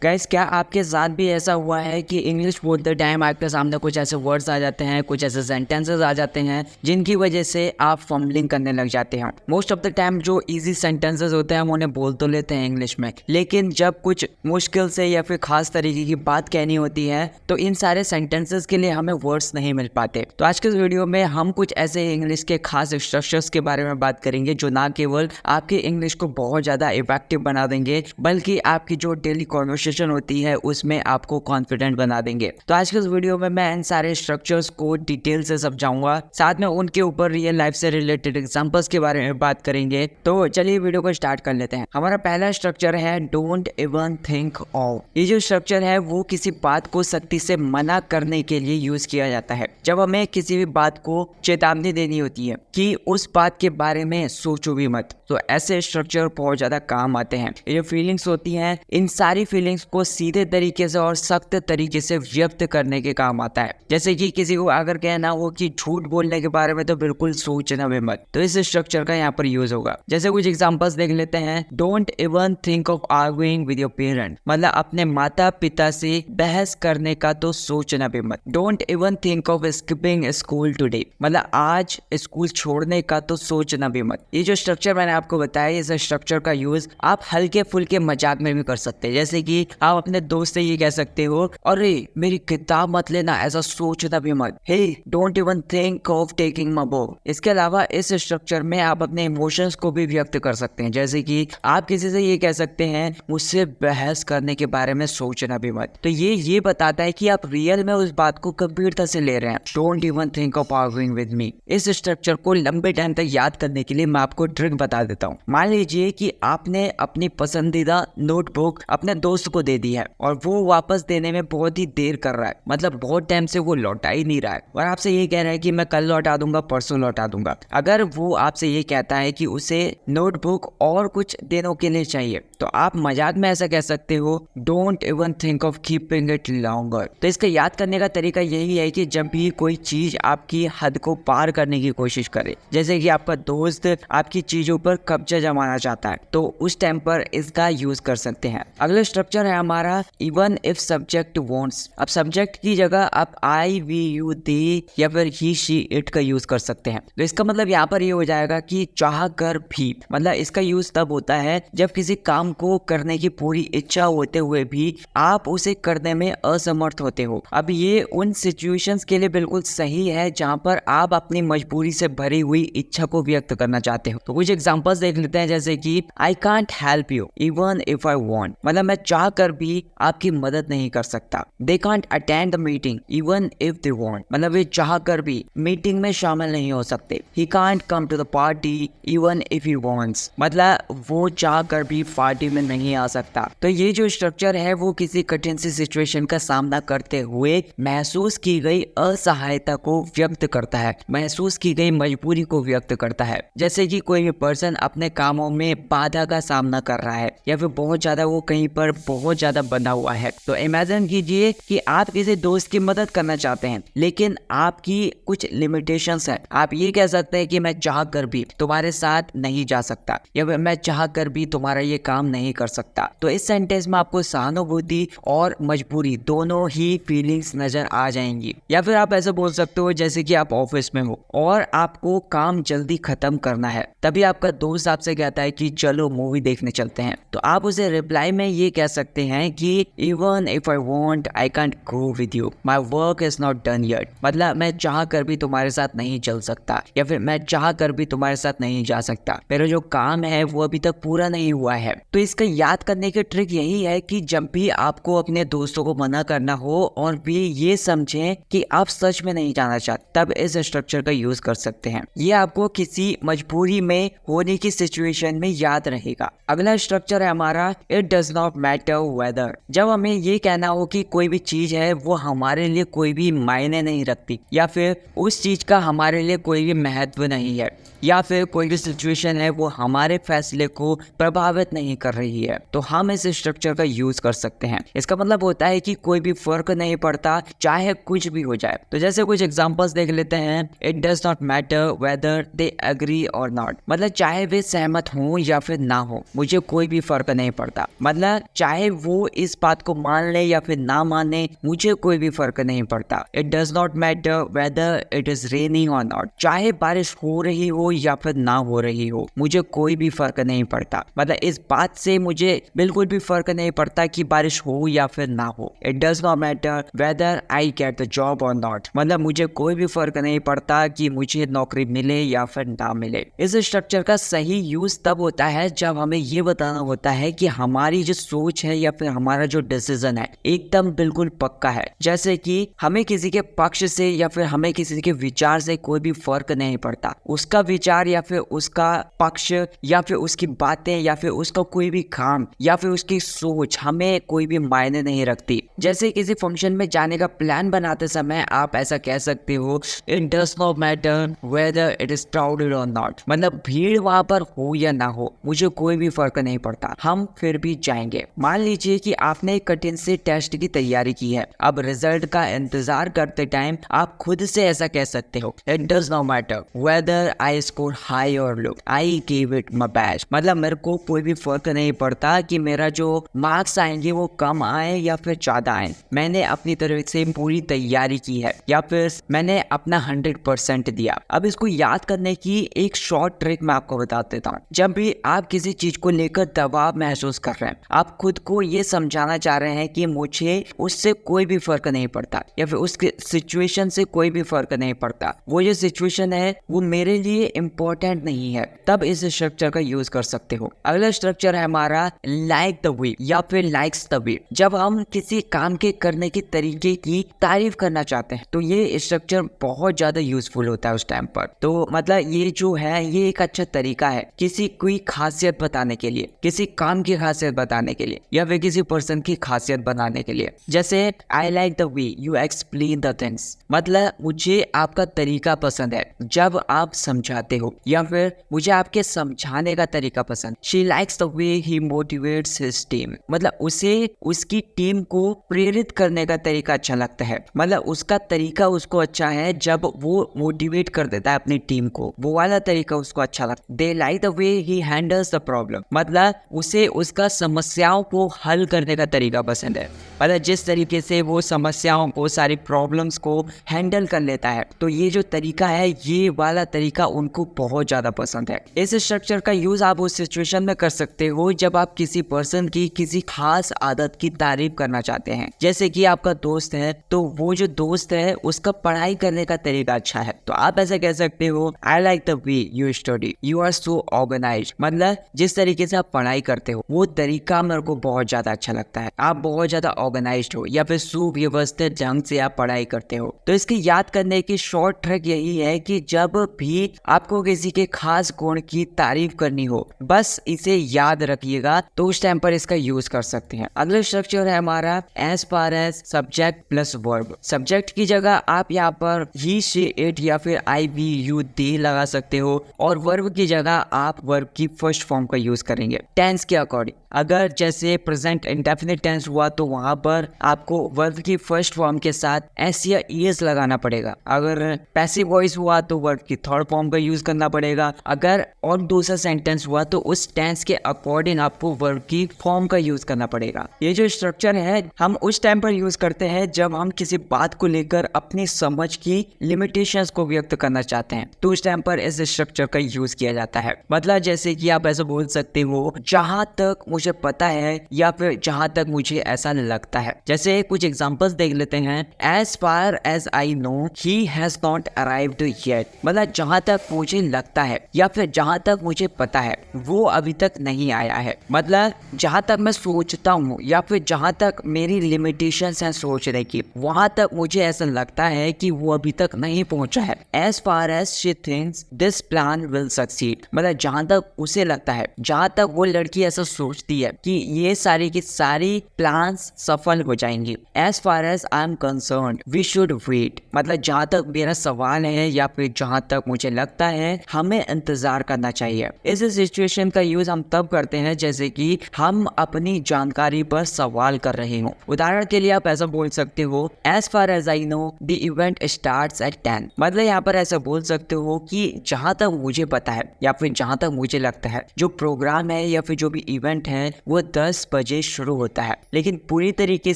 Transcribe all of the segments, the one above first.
Guys, क्या आपके साथ भी ऐसा हुआ है कि इंग्लिश बोलते टाइम आपके सामने कुछ ऐसे वर्ड्स आ जाते हैं, कुछ ऐसे सेंटेंसेस आ जाते हैं जिनकी वजह से आप फंबलिंग करने लग जाते हैं। मोस्ट ऑफ द टाइम जो इजी सेंटेंसेस होते हैं हम उन्हें बोल तो लेते हैं इंग्लिश में, लेकिन जब कुछ मुश्किल से या फिर खास तरीके की बात कहनी होती है तो इन सारे सेंटेंसेस के लिए हमें वर्ड्स नहीं मिल पाते। तो आज के इस वीडियो में हम कुछ ऐसे इंग्लिश के खास स्ट्रक्चर्स के बारे में बात करेंगे जो ना केवल आपके इंग्लिश को बहुत ज़्यादा इफेक्टिव बना देंगे बल्कि आपकी जो डेली कॉन्वर्सेशन होती है उसमें आपको कॉन्फिडेंट बना देंगे। तो आज के इस वीडियो में मैं इन सारे स्ट्रक्चर्स को डिटेल से समझाऊंगा, साथ में उनके ऊपर रियल लाइफ से रिलेटेड एग्जांपल्स के बारे में बात करेंगे। तो चलिए वीडियो को स्टार्ट कर लेते हैं। हमारा पहला स्ट्रक्चर है डोंट इवन थिंक ऑफ। ये जो स्ट्रक्चर है वो किसी बात को सख्ती से मना करने के लिए यूज किया जाता है। जब हमें किसी भी बात को चेतावनी देनी होती है कि उस बात के बारे में सोचो भी मत, तो ऐसे स्ट्रक्चर बहुत ज्यादा काम आते हैं। ये जो फीलिंग्स होती हैं, इन सारी फीलिंग्स को सीधे तरीके से और सख्त तरीके से व्यक्त करने के काम आता है। जैसे कि किसी को अगर कहना हो कि झूठ बोलने के बारे में तो बिल्कुल सोचना भी मत, तो इस स्ट्रक्चर का यहाँ पर यूज होगा। जैसे कुछ एग्जांपल्स देख लेते हैं। Don't even think of arguing with your parent, मतलब अपने माता पिता से बहस करने का तो सोचना भी मत। Don't even think of skipping school today, मतलब आज स्कूल छोड़ने का तो सोचना भी मत। ये जो स्ट्रक्चर मैंने आपको बताया, इस स्ट्रक्चर का यूज आप हल्के फुल्के मजाक में भी कर सकते हैं। जैसे कि आप अपने दोस्त से ये कह सकते हो, अरे मेरी किताब मत लेना, ऐसा सोचना भी मत। Hey don't even think of taking my book. इसके अलावा इस स्ट्रक्चर में आप अपने इमोशंस को भी व्यक्त कर सकते हैं। जैसे कि आप किसी से ये कह सकते हैं, मुझसे बहस करने के बारे में सोचना भी मत। तो ये बताता है कि आप रियल में उस बात को गंभीरता से ले रहे हैं। Don't even think of arguing with me. इस स्ट्रक्चर को लंबे टाइम तक याद करने के लिए मैं आपको ट्रिक बता देता हूँ। मान लीजिए कि आपने अपनी पसंदीदा नोटबुक अपने दोस्त को दे दी है और वो वापस देने में बहुत ही देर कर रहा है, मतलब बहुत टाइम से वो लौटा ही नहीं रहा है और आपसे ये कह रहा है कि मैं कल लौटा दूंगा, परसों लौटा दूंगा। अगर वो आपसे ये कहता है कि उसे नोटबुक और कुछ दिनों के लिए चाहिए, तो आप मजाक में ऐसा कह सकते हो, don't even think of keeping it longer. तो इसका याद करने का तरीका यही है कि जब भी कोई चीज आपकी हद को पार करने की कोशिश करे, जैसे कि आपका दोस्त आपकी चीजों पर कब्जा जमाना चाहता है, तो उस टाइम पर इसका यूज कर सकते हैं। अगला स्ट्रक्चर है हमारा इवन इफ सब्जेक्ट वांट्स। अब सब्जेक्ट की जगह आप आई वी यू दे या फिर ही शी इट का यूज कर सकते हैं। तो इसका मतलब यहाँ पर ये हो जाएगा कि चाह कर भी, मतलब इसका यूज तब होता है जब किसी काम को करने की पूरी इच्छा होते हुए भी आप उसे करने में असमर्थ होते हो। अब ये उन सिचुएशंस के लिए बिल्कुल सही है जहाँ पर आप अपनी मजबूरी से भरी हुई इच्छा को व्यक्त करना चाहते हो। तो कुछ एग्जांपल्स देख लेते हैं। जैसे कि I can't help you even if I want, मतलब मैं चाह कर भी आपकी मदद नहीं कर सकता। They can't attend the meeting even if they want, मतलब वे चाह कर भी मीटिंग में शामिल नहीं हो सकते। He can't come to the party even if he wants, मतलब वो चाह कर भी पार्टी में नहीं आ सकता। तो ये जो स्ट्रक्चर है वो किसी कठिन सी सिचुएशन का सामना करते हुए महसूस की गई असहायता को व्यक्त करता है, महसूस की गई मजबूरी को व्यक्त करता है। जैसे कि कोई भी पर्सन अपने कामों में बाधा का सामना कर रहा है या फिर बहुत ज्यादा वो कहीं पर बहुत ज्यादा बंधा हुआ है, तो इमेजिन कीजिए कि आप किसी दोस्त की मदद करना चाहते हैं लेकिन आपकी कुछ लिमिटेशंस है। आप ये कह सकते हैं कि मैं चाह कर भी तुम्हारे साथ नहीं जा सकता या फिर मैं चाह कर भी तुम्हारा ये काम नहीं कर सकता। तो इस सेंटेंस में आपको सहानुभूति और मजबूरी दोनों ही फीलिंग्स नजर आ जाएंगी। या फिर आप ऐसे बोल सकते हो जैसे कि आप ऑफिस में हो और आपको काम जल्दी खत्म करना है, तभी आपका दोस्त आपसे कहता है कि चलो मूवी देखने चलते हैं, तो आप उसे रिप्लाई में ये कह सकते हैं कि even if I want I can't go with you, my work is not done yet, मतलब मैं चाह कर भी तुम्हारे साथ नहीं चल सकता या फिर मैं चाह कर भी तुम्हारे साथ नहीं जा सकता, मेरा जो काम है वो अभी तक पूरा नहीं हुआ है। तो इसका याद करने की ट्रिक यही है कि जब भी आपको अपने दोस्तों को मना करना हो और भी ये समझें कि आप सच में नहीं जाना चाहते, तब इस स्ट्रक्चर का यूज कर सकते हैं। ये आपको किसी मजबूरी में होने की सिचुएशन में याद रहेगा। अगला स्ट्रक्चर है हमारा it does not matter weather. जब हमें ये कहना हो कि कोई भी चीज है वो हमारे लिए कोई भी मायने नहीं रखती या फिर उस चीज का हमारे लिए कोई भी महत्व नहीं है या फिर कोई भी सिचुएशन है वो हमारे फैसले को प्रभावित नहीं कर रही है, तो हम इस स्ट्रक्चर का यूज कर सकते हैं। इसका मतलब होता है कि कोई भी फर्क नहीं पड़ता चाहे कुछ भी हो जाए। तो जैसे कुछ एग्जांपल्स देख लेते हैं। It does not matter whether they agree और नॉट, मतलब चाहे वे सहमत हों या फिर ना हो, मुझे कोई भी फर्क नहीं पड़ता। मतलब चाहे वो इस बात को मान ले या फिर ना माने, मुझे कोई भी फर्क नहीं पड़ता। It does not matter whether it is raining और नॉट, चाहे बारिश हो रही हो या फिर ना हो रही हो, मुझे कोई भी फर्क नहीं पड़ता। मतलब इस बात से मुझे बिल्कुल भी फर्क नहीं पड़ता कि बारिश हो या फिर ना हो। It does not matter whether I get the job और नॉट, मतलब मुझे कोई भी फर्क नहीं पड़ता कि मुझे नौकरी मिले या फिर ना मिले। इस स्ट्रक्चर का सही यूज तब होता है जब हमें ये बताना होता है कि हमारी जो सोच है या फिर हमारा जो डिसीजन है एकदम बिल्कुल पक्का है। जैसे कि हमें किसी के पक्ष से या फिर हमें किसी के विचार से कोई भी फर्क नहीं पड़ता, उसका विचार या फिर उसका पक्ष या फिर उसकी बातें या फिर उसका कोई भी काम या फिर उसकी सोच हमें कोई भी मायने नहीं रखती। जैसे किसी फंक्शन में जाने का प्लान बनाते समय आप ऐसा कह सकते हो, it does not matter whether it is crowded और नॉट, मतलब भीड़ वहां पर हो या ना हो, मुझे कोई भी फर्क नहीं पड़ता, हम फिर भी जाएंगे। मान लीजिए कि आपने एक कठिन से टेस्ट की तैयारी की है, अब रिजल्ट का इंतजार करते टाइम आप खुद से ऐसा कह सकते हो, it does not matter whether I score high और low, I give it my best, मतलब मेरे को कोई भी फर्क नहीं पड़ता कि मेरा जो मार्क्स आएंगे वो कम आए या फिर ज्यादा आए, मैंने अपनी तरफ से पूरी तैयारी की है या फिर मैंने अपना 100% दिया। अब इसको याद करने की एक शॉर्ट ट्रिक मैं आपको बता देता हूँ। जब भी आप किसी चीज को लेकर दबाव महसूस कर रहे हैं, आप खुद को ये समझाना चाह रहे हैं कि मुझे उससे कोई भी फर्क नहीं पड़ता या फिर उसके सिचुएशन से कोई भी फर्क नहीं पड़ता, वो जो सिचुएशन है वो मेरे लिए इम्पोर्टेंट नहीं है, तब इस स्ट्रक्चर का यूज कर सकते हो। अगला स्ट्रक्चर है हमारा लाइक द वे या फिर लाइक्स द वे। जब हम किसी काम के करने के तरीके की तारीफ करना चाहते हैं तो ये स्ट्रक्चर बहुत ज्यादा यूजफुल होता है उस टाइम पर। तो मतलब ये जो है ये एक अच्छा तरीका है किसी कोई खासियत बताने के लिए, किसी काम की खासियत बताने के लिए या फिर किसी पर्सन की खासियत बनाने के लिए। जैसे आई like the way you explain the things, मतलब मुझे आपका तरीका पसंद है जब आप समझाते हो या फिर मुझे आपके समझाने का तरीका पसंद। She likes the way he motivates his team, मतलब उसे उसकी टीम को प्रेरित करने का तरीका अच्छा लगता है, मतलब उसका तरीका उसको अच्छा है जब वो मोटिवेट कर देता है अपनी टीम को, वो वाला तरीका उसको अच्छा लगता है। They like the way he handles the problem, मतलब उसे उसका समस्याओं को हल करने का तरीका पसंद है, मतलब जिस तरीके से वो समस्याओं को सारी प्रॉब्लम्स को हैंडल कर लेता है, तो ये जो तरीका है ये वाला तरीका उनको बहुत ज्यादा पसंद है। इस स्ट्रक्चर का यूज आप उस सिचुएशन में कर सकते हो जब आप किसी पर्सन की किसी खास आदत की तारीफ करना चाहते हैं। जैसे कि आपका दोस्त है तो वो जो दोस्त है उसका पढ़ाई करने का तरीका अच्छा है, तो आप ऐसा कह सकते हो, I like the way you study you are so organised, मतलब जिस तरीके से आप पढ़ाई करते हो वो तरीका मेरे को बहुत ज्यादा अच्छा लगता है, आप बहुत ज्यादा ऑर्गेनाइज्ड हो या फिर सुव्यवस्थित ढंग से आप पढ़ाई करते हो। तो इसकी याद करने की शॉर्ट ट्रिक यही है कि जब भी आपको किसी के खास गुण की तारीफ करनी हो बस इसे याद रखिएगा, तो उस टाइम पर इसका यूज कर सकते हैं। अगला स्ट्रक्चर है हमारा as far as subject plus verb. Subject की जगह आप यहाँ पर ही शी इट या फिर आई वी यू दे लगा सकते हो, और वर्ब की जगह आप वर्ब की फर्स्ट फॉर्म का यूज करेंगे टेंस के अकॉर्डिंग। अगर जैसे प्रेजेंट इंडेफिनिट टेंस हुआ तो वहां पर आपको वर्ब की फर्स्ट फॉर्म के साथ एस या ईएस लगाना पड़ेगा। अगर पैसिव वॉइस हुआ तो वर्ब की थर्ड फॉर्म का यूज करना पड़ेगा। अगर और दूसरा सेंटेंस हुआ तो उस टेंस के अकॉर्डिंग आपको वर्ब की फॉर्म का यूज करना पड़ेगा। ये जो स्ट्रक्चर है हम उस टाइम पर यूज करते हैं जब हम किसी बात को लेकर अपनी समझ की लिमिटेशंस को व्यक्त करना चाहते हैं, तो उस टाइम पर इस स्ट्रक्चर का यूज किया जाता है। मतलब जैसे कि आप ऐसा बोल सकते हो, जहां तक मुझे पता है या फिर जहां तक मुझे ऐसा लगता है। जैसे कुछ एग्जांपल्स देख लेते हैं। As far as I know he has not arrived yet, मतलब जहां तक मुझे लगता है या फिर जहां तक मुझे पता है वो अभी तक नहीं आया है, मतलब जहां तक मैं सोचता हूँ या फिर जहां तक मेरी लिमिटेशंस हैं सोचने की, वहां तक मुझे ऐसा लगता है कि वो अभी तक नहीं पहुंचा है। As far as she thinks this plan will succeed, मतलब जहां तक उसे लगता है, जहां तक वो लड़की ऐसा सोचती है कि ये सारी की सारी प्लान्स सफल हो जाएंगी। As far as I am concerned we should wait, मतलब जहां तक मेरा सवाल है या फिर जहां तक मुझे लगता है हमें इंतजार करना चाहिए। इस सिचुएशन का यूज हम तब करते हैं जैसे कि हम अपनी जानकारी पर सवाल कर रहे हो। उदाहरण के लिए आप ऐसा बोल सकते हो, as far as I know the event starts at 10, मतलब यहाँ पर ऐसा बोल सकते हो कि जहां तक मुझे पता है या फिर जहां तक मुझे लगता है जो प्रोग्राम है या फिर जो भी इवेंट है वो 10 बजे शुरू होता है, लेकिन पूरी तरीके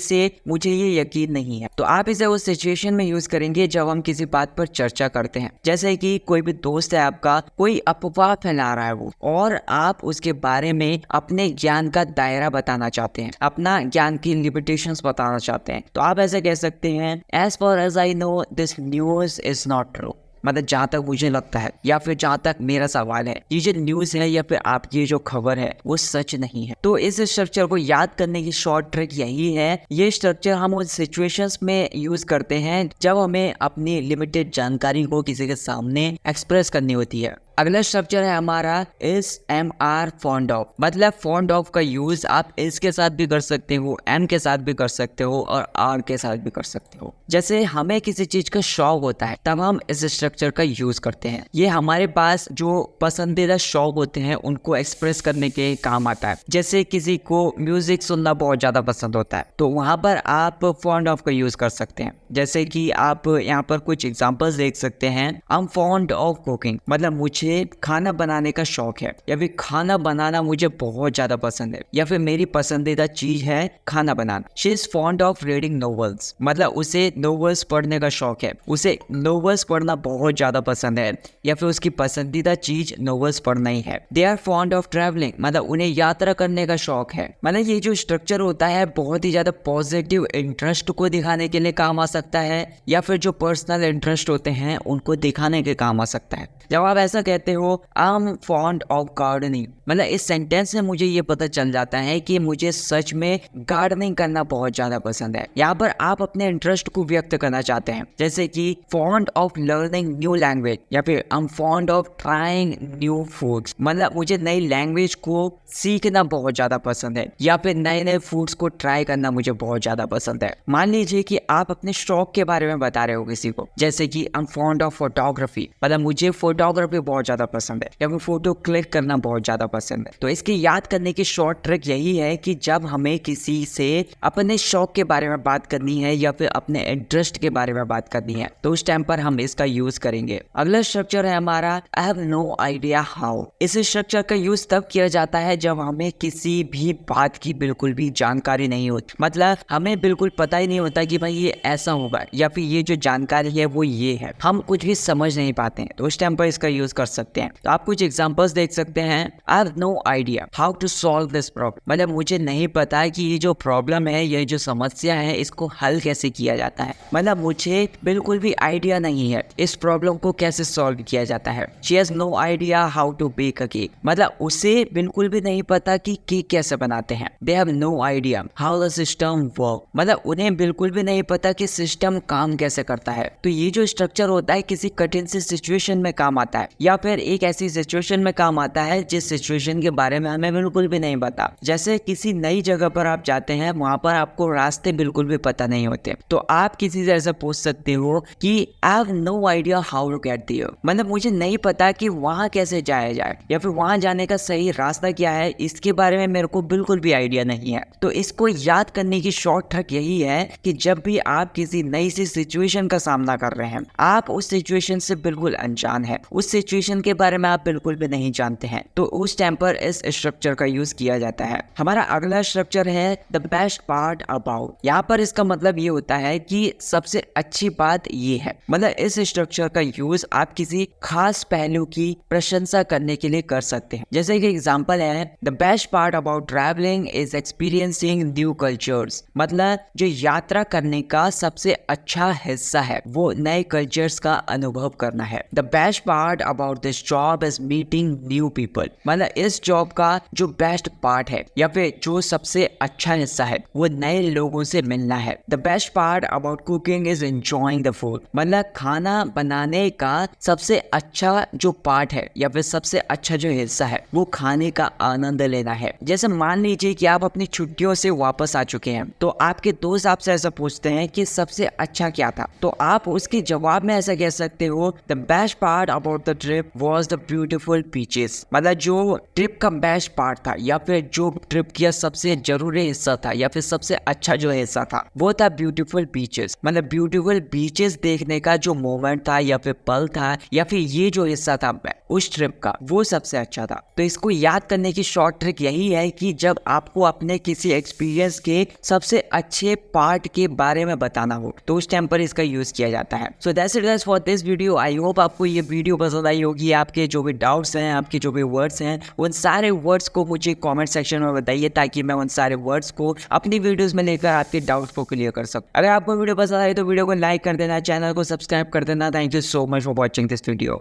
से मुझे ये यकीन नहीं है। तो आप इसे उस सिचुएशन में यूज करेंगे जब हम किसी बात पर चर्चा करते हैं, जैसे कि कोई भी दोस्त है आपका, कोई अफवाह फैला रहा है वो, और आप उसके बारे में अपने ज्ञान का दायरा बताना चाहते हैं, अपना ज्ञान की लिमिटेशंस बताना चाहते हैं। तो आप ऐसे कह सकते हैं, as far as I know this news is not true. मतलब जहाँ तक मुझे लगता है या फिर जहाँ तक मेरा सवाल है, ये जो न्यूज़ है या फिर आपकी जो खबर है वो सच नहीं है। तो इस स्ट्रक्चर को याद करने की शॉर्ट ट्रिक यही है। ये स्ट्रक्चर हम उन सिचुएशंस में यूज करते हैं जब हमें अपनी लिमिटेड जानकारी को किसी के सामने एक्सप्रेस करनी होती है। अगला स्ट्रक्चर है हमारा इस एम आर फॉन्ड ऑफ। मतलब फॉन्ड ऑफ का यूज आप इस के साथ भी कर सकते हो, एम के साथ भी कर सकते हो और आर के साथ भी कर सकते हो। जैसे हमें किसी चीज का शौक होता है तब हम इस स्ट्रक्चर का यूज करते हैं। ये हमारे पास जो पसंदीदा शौक होते हैं उनको एक्सप्रेस करने के काम आता है। जैसे किसी को म्यूजिक सुनना बहुत ज्यादा पसंद होता है तो वहां पर आप फॉन्ड ऑफ का यूज कर सकते हैं। जैसे कि आप यहाँ पर कुछ एग्जांपल्स देख सकते हैं। I am fond of cooking, मतलब मुझे खाना बनाने का शौक है, या फिर खाना बनाना मुझे बहुत ज्यादा पसंद है, या फिर मेरी पसंदीदा चीज है खाना बनाना। She is fond of reading novels, मतलब उसे नॉवेल्स पढ़ने का शौक है, उसे नॉवेल्स पढ़ना बहुत ज्यादा पसंद है, या फिर उसकी पसंदीदा चीज नॉवेल्स पढ़ना ही है। They are fond of travelling, मतलब उन्हें यात्रा करने का शौक है। मतलब ये जो स्ट्रक्चर होता है बहुत ही ज्यादा पॉजिटिव इंटरेस्ट को दिखाने के लिए काम आ सकता है, या फिर जो पर्सनल इंटरेस्ट होते हैं उनको दिखाने के काम आ सकता है। जब आप ऐसा कहते हो I am fond of gardening, मतलब इस सेंटेंस से मुझे ये पता चल जाता है कि मुझे सच में गार्डनिंग करना बहुत ज्यादा पसंद है। यहाँ पर आप अपने इंटरेस्ट को व्यक्त करना चाहते हैं, जैसे कि fond of learning new language, या फिर I am fond of trying new foods, मतलब मुझे नई लैंग्वेज को सीखना बहुत ज्यादा पसंद है, या फिर नए नए फूड्स को ट्राई करना मुझे बहुत ज्यादा पसंद है। मान लीजिए कि आप अपने शौक के बारे में बता रहे हो किसी को, जैसे कि I am fond of photography, मतलब मुझे फोटोग्राफी बहुत ज्यादा पसंद है, या फिर फोटो क्लिक करना बहुत ज्यादा पसंद है। तो इसकी याद करने की शॉर्ट ट्रिक यही है कि जब हमें किसी से अपने शौक के बारे में बात करनी है या फिर अपने इंटरेस्ट के बारे में बात करनी है तो उस टाइम पर हम इसका यूज करेंगे। अगला स्ट्रक्चर है हमारा I have no idea how. इस स्ट्रक्चर का यूज तब किया जाता है जब हमें किसी भी बात की बिल्कुल भी जानकारी नहीं होती, मतलब हमें बिल्कुल पता ही नहीं होता कि भाई ये ऐसा होगा, या फिर ये जो जानकारी है वो ये है, हम कुछ भी समझ नहीं पाते हैं, तो उस टाइम पर इसका यूज कर सकते हैं। तो आप कुछ एग्जांपल्स देख सकते हैं। I have no idea how to solve this problem, मतलब मुझे नहीं पता कि ये जो प्रॉब्लम है, ये जो समस्या है, इसको हल कैसे किया जाता है, मतलब मुझे बिल्कुल भी आइडिया नहीं है इस प्रॉब्लम को कैसे सॉल्व किया जाता है। She has no idea how to bake a cake, मतलब उसे बिल्कुल भी नहीं पता कि केक कैसे बनाते हैं। They have no idea how the system work, मतलब उन्हें बिल्कुल भी नहीं पता कि सिस्टम काम कैसे करता है। तो ये जो स्ट्रक्चर होता है किसी कठिन सी सिचुएशन में काम आता है, या फिर एक ऐसी सिचुएशन में काम आता है जिस सिचुएशन के बारे में हमें बिल्कुल भी नहीं पता। जैसे किसी नई जगह पर आप जाते हैं, वहां पर आपको रास्ते बिल्कुल भी पता नहीं होते, तो आप किसी से ऐसा पूछ सकते हो कि I have no idea how to get there, मतलब मुझे नहीं पता कि वहां कैसे जाया जाए, या फिर वहां जाने का सही रास्ता क्या है, इसके बारे में मेरे को बिल्कुल भी आइडिया नहीं है। तो इसको याद करने की शॉर्ट ट्रिक यही है कि जब भी आप किसी नई सी सिचुएशन का सामना कर रहे हैं, आप उस सिचुएशन से बिल्कुल अनजान है, उस सिचुएशन के बारे में आप बिल्कुल भी नहीं जानते हैं, तो उस टाइम पर इस स्ट्रक्चर का यूज किया जाता है। हमारा अगला स्ट्रक्चर है द बेस्ट पार्ट अबाउट। यहाँ पर इसका मतलब ये होता है कि सबसे अच्छी बात ये है, मतलब इस स्ट्रक्चर का यूज आप किसी खास पहलू की प्रशंसा करने के लिए कर सकते हैं। जैसे कि एग्जांपल है the best part about travelling is experiencing new cultures, मतलब जो यात्रा करने का सबसे अच्छा हिस्सा है वो नए कल्चर्स का अनुभव करना है। The best part about this job is meeting new people, मतलब इस जॉब का जो बेस्ट पार्ट है या फिर जो सबसे अच्छा हिस्सा है वो नए लोगों से मिलना है। The best part about cooking is enjoying the food, मतलब खाना बनाने का सबसे अच्छा जो पार्ट है या फिर सबसे अच्छा जो हिस्सा है वो खाने का आनंद लेना है। जैसे मान लीजिए कि आप अपनी छुट्टियों से वापस आ चुके हैं, तो आपके दोस्त आपसे ऐसा पूछते हैं कि सबसे अच्छा क्या था, तो आप उसके जवाब में ऐसा कह सकते हो the best part about the trip trip was the beautiful beaches. मतलब जो ट्रिप का बेस्ट पार्ट था या फिर जो ट्रिप का सबसे जरूरी हिस्सा था या फिर सबसे अच्छा जो हिस्सा था वो था ब्यूटीफुल बीचेस। मतलब ब्यूटीफुल बीचेस देखने का जो मोमेंट था या फिर पल था या फिर ये जो हिस्सा था उस ट्रिप का वो सबसे अच्छा था। तो इसको याद करने की शॉर्ट ट्रिक यही है कि जब आपको अपने किसी एक्सपीरियंस के सबसे अच्छे पार्ट के बारे में बताना हो तो उस टाइम पर इसका यूज किया जाता है। So that's it guys for this video. I hope आपको ये वीडियो पसंद आई होगी। आपके जो भी डाउट्स हैं, आपके जो भी वर्ड्स हैं, उन सारे वर्ड्स को मुझे कमेंट सेक्शन में बताइए ताकि मैं उन सारे वर्ड्स को अपनी वीडियोस में लेकर आपके डाउट्स को क्लियर कर सकूं। अगर आपको वीडियो पसंद आई तो वीडियो को लाइक कर देना, चैनल को सब्सक्राइब कर देना। Thank you so much for watching this video.